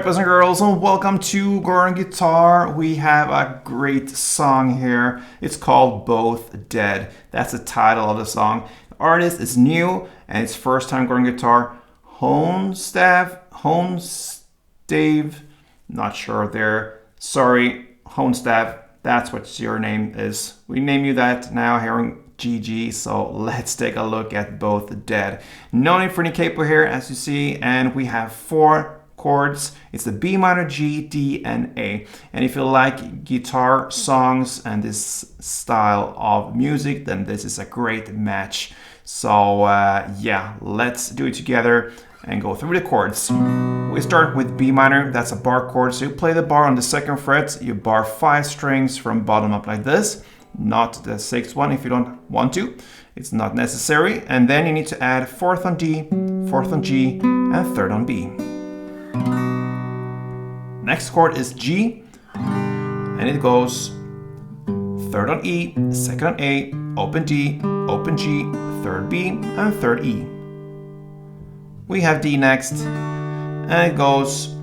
boys and girls, and welcome to Chords and Guitar. We have a great song here. It's called Both Dead. That's the title of the song. The artist is new, and it's first time Chords and Guitar. Honestav, not sure there. Sorry, Honestav, that's what your name is. We name you that now here on GG, so let's take a look at Both Dead. No need for any capo here, as you see, and we have 4 chords. It's the B minor, G, D, and A. And if you like guitar songs and this style of music, then this is a great match. So yeah, let's do it together and go through the chords. We start with B minor, that's a bar chord. So you play the bar on the 2nd fret, you bar 5 strings from bottom up like this, not the 6th one if you don't want to. It's not necessary. And then you need to add 4th on D, 4th on G, and 3rd on B. Next chord is G, and it goes 3rd on E, 2nd on A, open D, open G, 3rd B, and 3rd E. We have D next, and it goes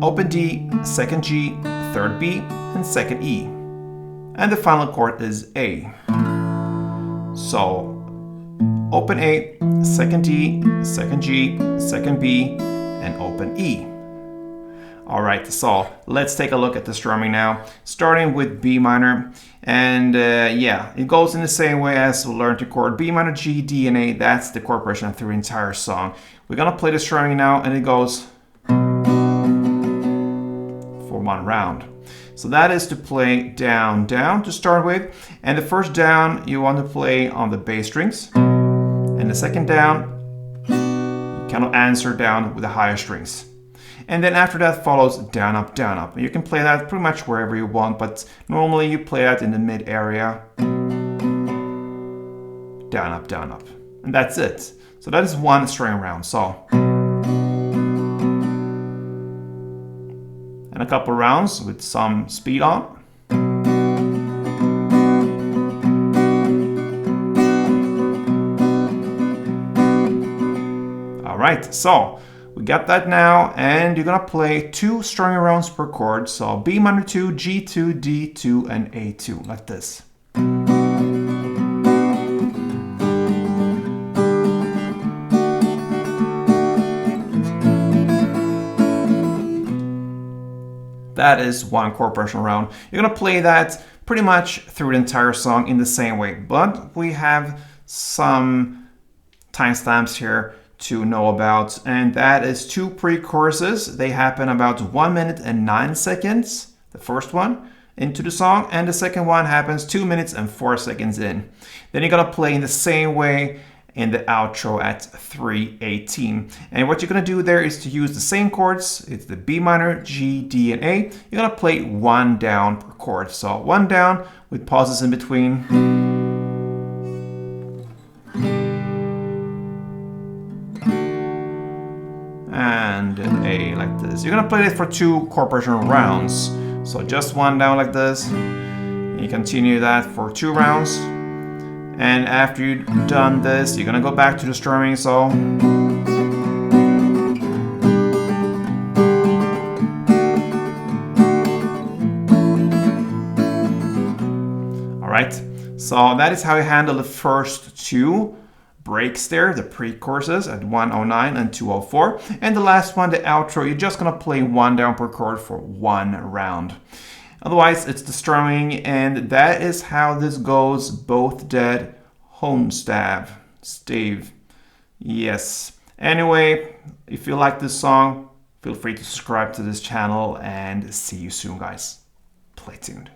open D, 2nd G, 3rd B, and 2nd E. And the final chord is A. So open A, 2nd D, 2nd G, 2nd B, and open E. Alright, so let's take a look at the strumming now, starting with B minor. And yeah, it goes in the same way as we learned to chord B minor, G, D, and A. That's the chord progression through the entire song. We're gonna play the strumming now, and it goes for 1 round. So that is to play down, down to start with. And the first down you want to play on the bass strings. And the second down, you cannot answer down with the higher strings. And then after that follows down, up, down, up. You can play that pretty much wherever you want, but normally you play that in the mid area. Down, up, down, up. And that's it. So that is 1 string round. So. And a couple rounds with some speed on. All right, so we got that now, and you're gonna play 2 strumming rounds per chord. So B minor 2, G2, D2, and A2, like this. That is 1 chord progression round. You're gonna play that pretty much through the entire song in the same way, but we have some timestamps here to know about, and that is 2 pre-choruses. They happen about 1 minute and 9 seconds, the first one, into the song, and the second one happens 2 minutes and 4 seconds in. Then you're gonna play in the same way in the outro at 3:18. And what you're gonna do there is to use the same chords. It's the B minor, G, D, and A. You're gonna play 1 down per chord. So 1 down with pauses in between. And an A like this. You're gonna play it for 2 chord progression rounds. So just 1 down like this. And you continue that for 2 rounds. And after you've done this, you're gonna go back to the strumming. So alright, so that is how you handle the first 2 breaks there, the pre-choruses at 1:09 and 2:04. And the last one, the outro, you're just gonna play 1 down per chord for 1 round. Otherwise, it's the strumming, and that is how this goes. Both Dead, Honestav, Steve. Yes. Anyway, if you like this song, feel free to subscribe to this channel, and see you soon, guys. Play tuned.